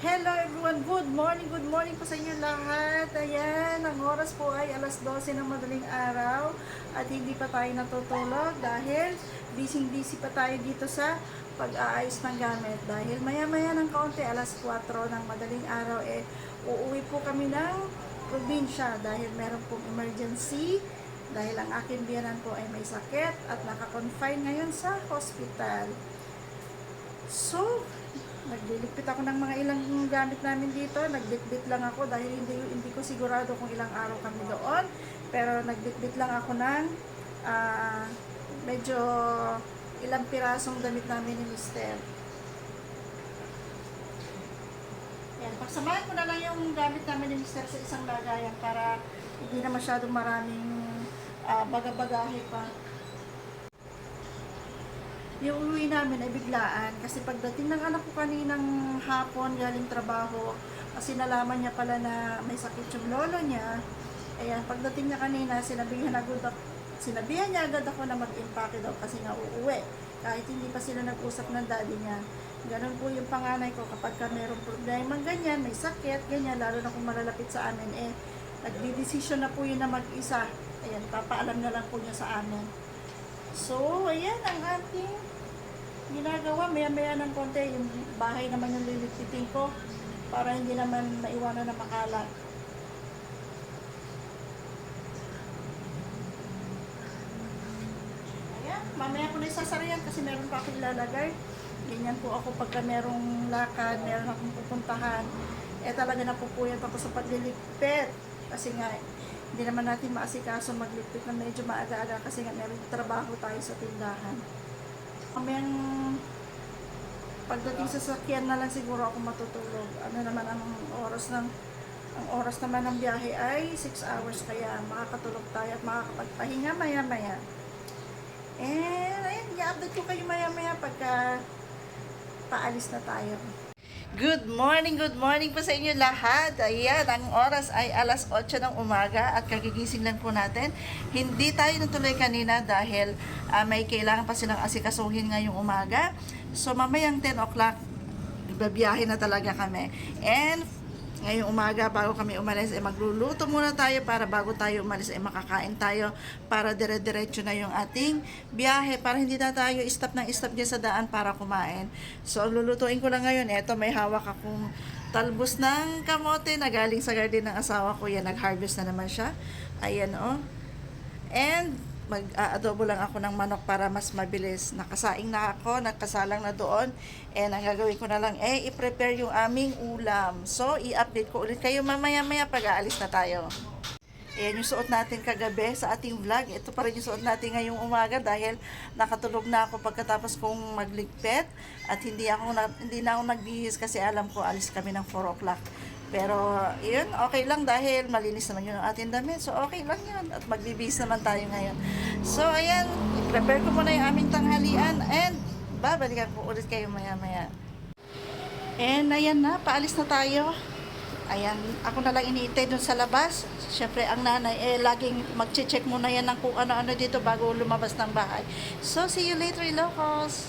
Hello everyone, good morning po sa inyo lahat. Ayan, ang oras po ay alas 12 ng madaling araw at hindi pa tayo natutulog dahil busy pa tayo dito sa pag-aayos ng gamit. Dahil maya-maya ng kaunti, alas 4 ng madaling araw, uuwi po kami ng probinsya dahil meron pong emergency. Dahil ang aking biyanan po ay may sakit at naka-confine ngayon sa hospital. So, nagliligpit ako ng mga ilang gamit namin dito. Nagbitbit lang ako dahil hindi ko sigurado kung ilang araw kami doon. Pero nagbitbit lang ako ng medyo ilang pirasong damit namin ni Mister. Yan, pagsamahan ko na lang yung gamit namin ni Mister sa isang lagayan para hindi na masyadong maraming bagabagahe pa. Yung uwi namin ay biglaan kasi pagdating ng anak ko kaninang hapon galing trabaho, kasi nalaman niya pala na may sakit yung lolo niya. Ayan, pagdating niya kanina, sinabihan niya agad ako na mag-impake daw kasi nga uuwi kahit hindi pa sila nag-usap ng daddy niya. Ganun po yung panganay ko, kapag ka merong problema ganyan, may sakit ganyan, lalo na kung malalapit sa amin, nagdidesisyon na po yun na mag-isa. Ayan, papaalam na lang po niya sa amin. So, ayan ang ating ginagawa. Maya-maya ng konti, yung bahay naman yung lilipitin ko para hindi naman maiwanan na makalat. Ayan, mamaya ko na isasarayan kasi meron pa akong ilalagay. Ganyan po ako pagka merong lakad, meron akong pupuntahan. Talaga napupuyat ako sa pagliligpit. Kasi nga, hindi naman natin maasikaso magligpit na medyo maaga-aga kasi nga meron trabaho tayo sa tindahan. Mamayang pagdating sa sakyan na lang siguro ako matutulog. Ano naman ang oras naman ng biyahe ay 6 hours, kaya makakatulog tayo at makakapagpahinga maya-maya. Ayun, i-update ko kayo maya-maya pagka paalis na tayo. Good morning po sa inyo lahat. Ayan, ang oras ay alas 8 ng umaga at kagigising lang po natin. Hindi tayo natuloy kanina dahil may kailangan pa silang asikasuhin ngayong umaga. So mamayang 10 o'clock, babiyahe na talaga kami. And ngayong umaga, bago kami umalis, magluluto muna tayo para bago tayo umalis, makakain tayo para dire-diretso na yung ating biyahe para hindi na tayo stop dyan sa daan para kumain. So, lulutuin ko lang ngayon. Eto, may hawak akong talbos ng kamote na galing sa garden ng asawa ko. Yan, nag-harvest na naman siya. Ayan, oh. And mag-adobo lang ako ng manok para mas mabilis. Nakasaing na ako, nakasalang na doon. Ang gagawin ko na lang, i-prepare yung aming ulam. So, i-update ko ulit kayo mamaya-maya pag aalis na tayo. Ayan yung suot natin kagabi sa ating vlog. Ito pa rin yung suot natin ngayong umaga dahil nakatulog na ako pagkatapos kong magligpit at hindi na ako nagbihis kasi alam ko alis kami ng 4 o'clock. Pero, yun, okay lang dahil malinis naman yun ang ating damit. So, okay lang yun. At magbibihis naman tayo ngayon. So, ayan, i-prepare ko muna yung aming tanghalian and babalikan ko ulit kayo maya-maya. And, ayan na, paalis na tayo. Ayan, ako na lang iniintay dun sa labas. Siyempre, ang nanay, laging mag-check muna yan ng kung ano-ano dito bago lumabas ng bahay. So, see you later, Ilocos!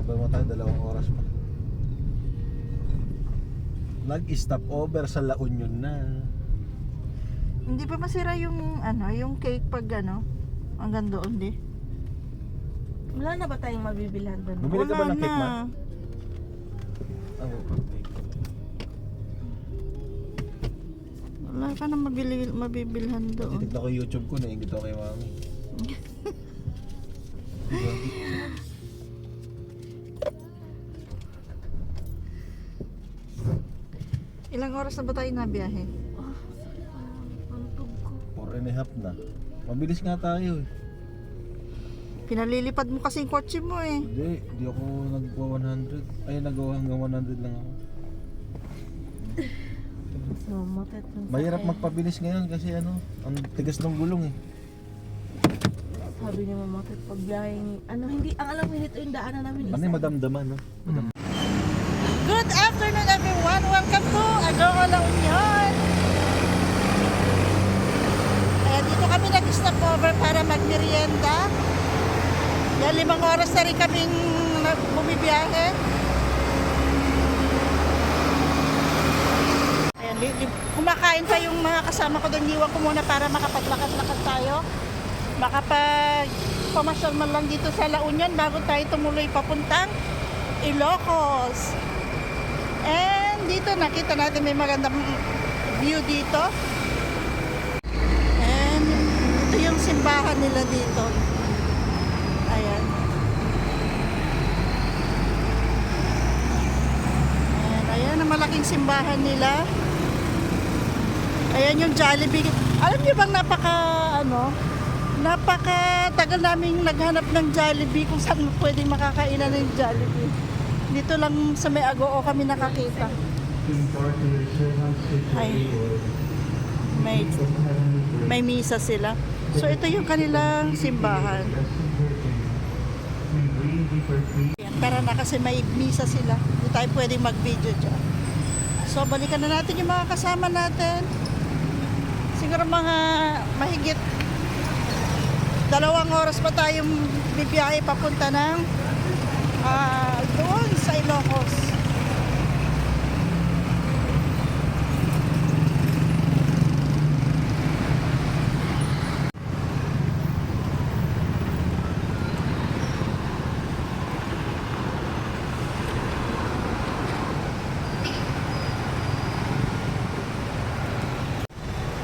Sabay mo tayo, 2 oras pa. Nag-stop over sa La Union na. Hindi pa masira yung yung cake pag hanggang doon di. Wala na ba tayong mabibilhan doon? Bumili ka ba ng cake, ma? Wala ka na mabibilhan doon. Titignan ko yung YouTube ko, naingit ako kay mami. Ilang oras na ba tayo nabiyahe? Antog ko. 4.5 na. Mabilis nga tayo eh. Pinalilipad mo kasi yung kotse mo eh. Hindi ako nagwa 100. Ay, nagawa hanggang 100 lang ako. So, matet ng Mahirap sakay. magpabilis ngayon kasi ang tigas ng gulong eh. Sabi niya matet pag biyaheng, hindi, ang alam ko ito yung daanan namin. Ano yung madamdaman, no? Good afternoon everyone! Welcome to Agoo La Union! Dito kami nag-stop over para magmerienda. Yan, 5 oras na rin kaming bumibiyahe. Ayan, kumakain pa yung mga kasama ko doon. Iwan ko muna para makapaglakad-lakad tayo. Makapag-pamasyal man lang dito sa La Union bago tayo tumuloy papuntang Ilocos. And dito nakita natin may magandang view dito. And ito yung simbahan nila dito. Ayan. Ayan ang malaking simbahan nila. Ayan yung Jollibee. Alam niyo bang napaka-tagal naming naghanap ng Jollibee kung saan pwedeng makakainan ng Jollibee. Dito lang sa may Agoo kami nakakita. Ay, may misa sila. So ito yung kanilang simbahan. Yan, tara na kasi may misa sila. Hindi tayo pwedeng mag-video dyan. So balikan na natin yung mga kasama natin. Siguro mga mahigit 2 oras pa tayong bibiyahe papunta ng doon sa Ilocos.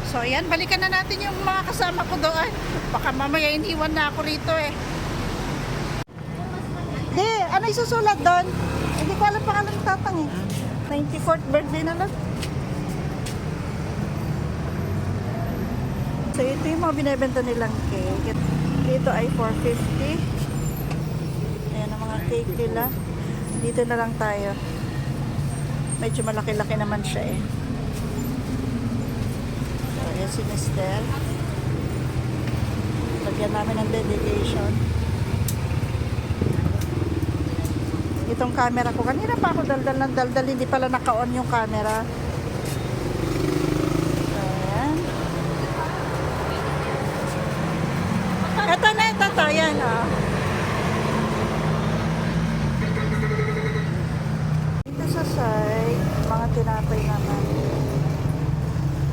So ayan, balikan na natin yung mga kasama ko doon. Baka mamaya iniwan na ako rito eh. Di, ano isusulat doon? Hindi ko alam pangalan ng tatang eh. 94th birthday na lang. So ito yung mga binibenta nilang cake. Dito ay 450. Ayan ang mga cake nila. Dito na lang tayo. Medyo malaki-laki naman siya eh. Ayan si Mister. Lagyan namin ng dedication. Itong camera ko. Kanina pa ako daldal ng daldal. Hindi pala naka-on yung camera. Ayan. Ito na, ito. Ayan. Dito sa side, mga tinapay naman.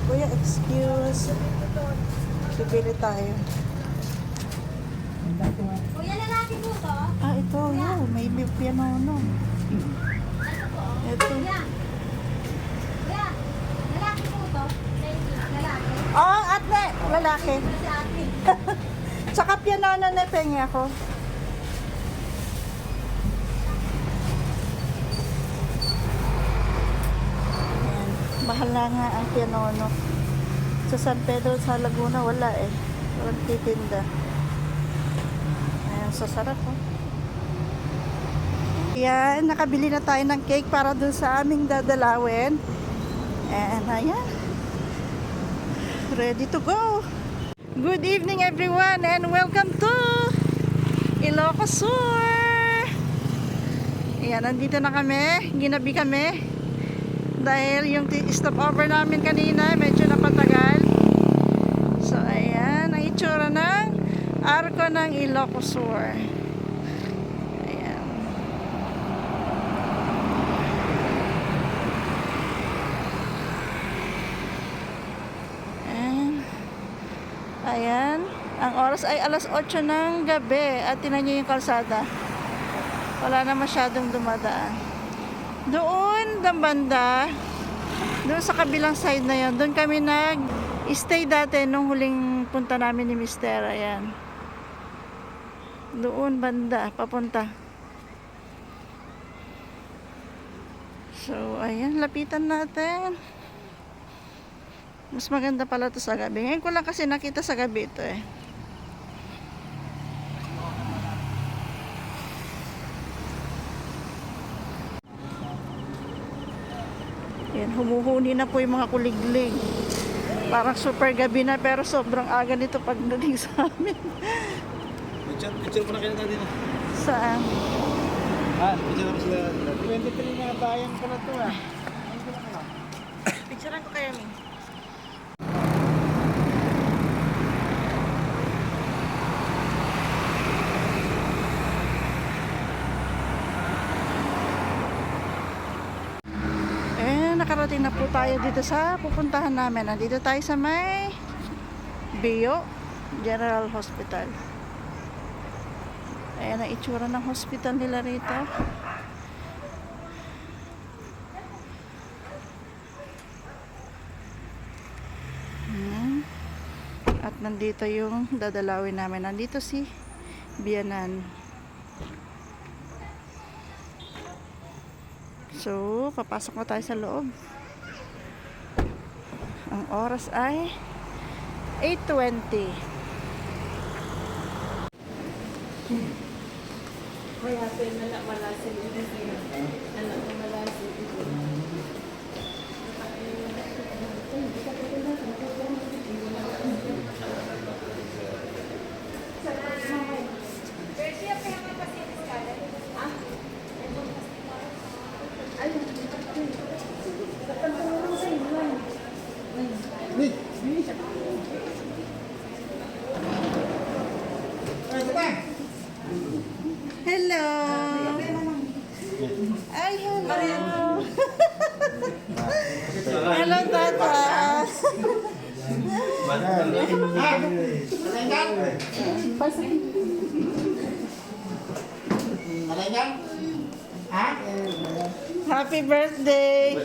Kuya, excuse. Bibili tayo. Kuya, lalaki po to? Ito. May piano. Ito. Kuya, lalaki po to? Lalaki? Ate. Lalaki. Si ate. Tsaka piano na pengi ako. Ayan. Mahal na nga ang piano. Sa San Pedro, sa Laguna, wala eh. Walang titinda. Ayan, sasarap oh. Ayan, nakabili na tayo ng cake para dun sa aming dadalawin. And ayan. Ready to go. Good evening everyone and welcome to Ilocos Sur. Ayan, nandito na kami. Ginabi kami. Dahil yung stopover namin kanina medyo napatagal. So ayan, ang itsura ng arko ng Ilocos Sur. Ayan. Ayan. Ang oras ay alas 8 ng gabi. At tinan nyo yung kalsada. Wala na masyadong dumadaan. Doon, ng banda, doon sa kabilang side na yon, doon kami nag-stay dati nung huling punta namin ni Mister. Ayan. Doon, banda, papunta. So, ayan, lapitan natin. Mas maganda pala to sa gabi. Ngayon ko lang kasi nakita sa gabi ito eh. Ayan, humuhuni na po yung mga kuliglig. Parang super gabi na pero sobrang aga nito pagdating sa amin. Picture ko na kayo natin. Saan? Picture ko sila. 23 na bayan ko na to ah. Picturean ko kayo, Ming. Nakarating na po tayo dito sa pupuntahan namin. Nandito tayo sa may Bio General Hospital. Ayan ang itsura ng hospital nila rito. At nandito yung dadalawin namin. Nandito si Bianan. So, papasok na tayo sa loob. Ang oras ay 8:20. Kaya malasin dito sila. Anak ko malasin dito. Hello. Ay, hello. Hello, Tata. Happy birthday.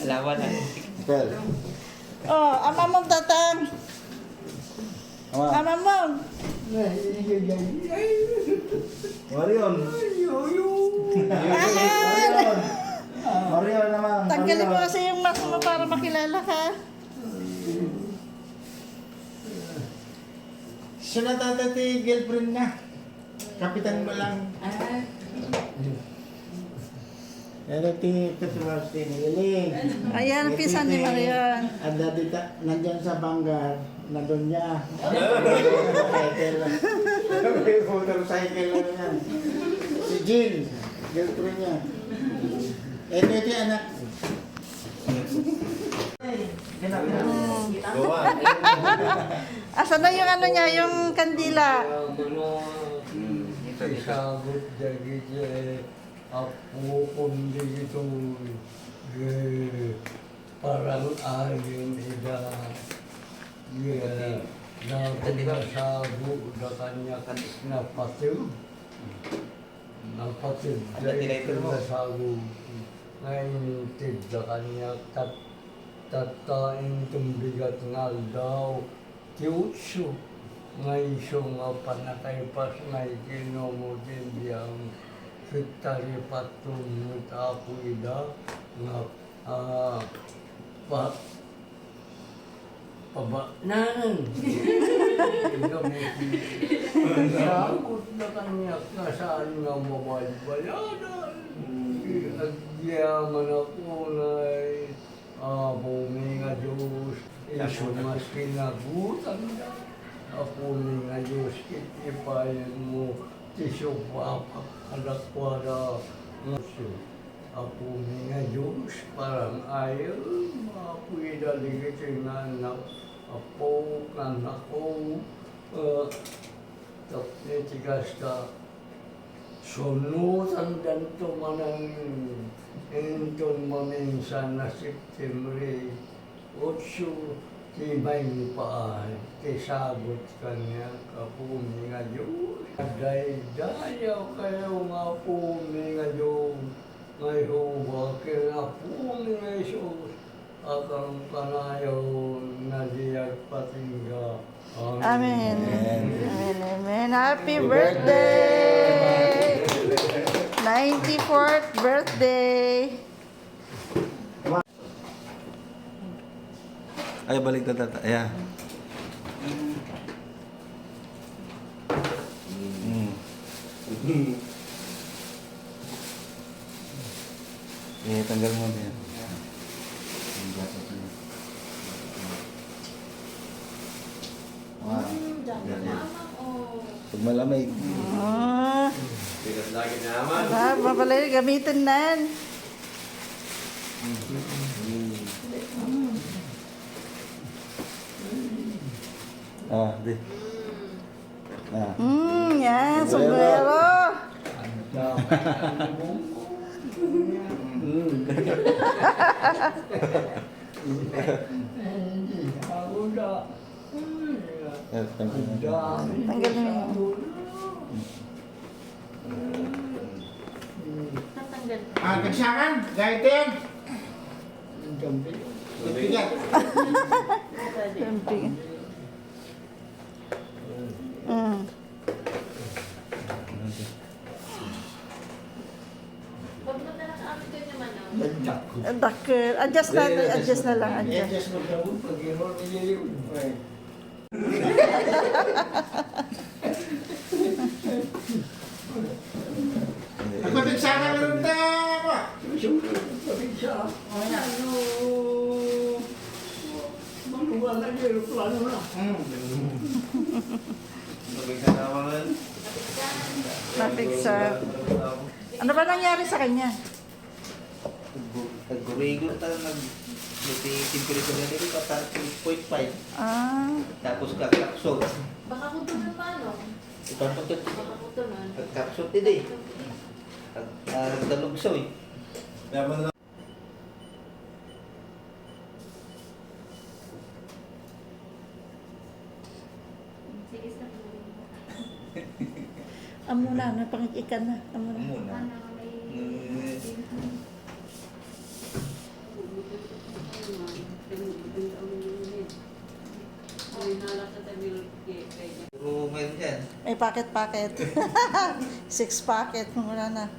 Alawan na. Oh, ama mong tatang. Ama mong. Marion. Marion naman. Tanggalin mo kasi yung mask mo para makilala ka. Siya na tatati girlfriend niya. Kapitan mo lang. Pero ti Petros tiniling. Ayan, pisa ni Marion. Ada dito nandiyan sa Bangar, nandun niya. Motorcycle. Motorcycle lang yan. Si Jill, girlfriend niya. Ito yung anak. Asan na yung ano niya, yung kandila? Isagot jadi aku kundi itu parang ayon ida na sabu da kanya kan napatu dari sabu ngayon tidak kanya tatain tumbigat ngal daw tiutsu ngay sunga panakay pas ngay kinomo din diyang fitari patunut ako ida nga pabaknan ida may sagot na kanya kasaan nga mabalbaladan agyaman ako na bumi nga Diyos iso mas kinagutan na ako nga Diyos, ipayan mo, tisyo papa, alakwara, ngaso. Ako nga Diyos, parang ayaw, ako'y daligit yung anak, apo, anak ko, tapos ka, sunutan danto manang, enton maminsan na September 8, Tibay ni paay, tisagot kanya kapuni nga Diyos. Dayaw kayo nga puni nga Diyos. Ngayon, kinapuni nga Isus. Akang kanayo na diyag patingga. Amen. Amen. Amen. Happy birthday! 94th birthday! Ay, balik na tata. Ayan. Eh, tanggal mo na yan. Wow. Pag malamig. Ah. Mapalay, gamitin na yan. Ah, di. Ah. Yan, sombrero. Ako na. Eh, tanggal mo. Tanggalin mo. Tatanggal. Kagsakan, gayet yan. Bibigat. Siyempre. Mm. Huwag mo na lang amin kayo naman, oh. Dakil. Adjust na, adjust na lang. Adjust. Yes, mo daw. Pag-iron niliw. Ako kagsakan na rin tayo. Susunod pa rin siya. Ano? Manuwala niya yung plano na. Na-fixa. Ano ba nangyari sa kanya? Nag-regular tayo nag-temperature na nito at 3.5. Ah. Tapos kakapsot. Baka kutunan pa, no? Ito ang pagkat. Baka kutunan. Kakapsot din eh. Nagdalugso eh. Sige, sa Amo na, napangikikan na. Amo na. Muna. Pero meron dyan. May packet-packet. 6 packet. Mura na.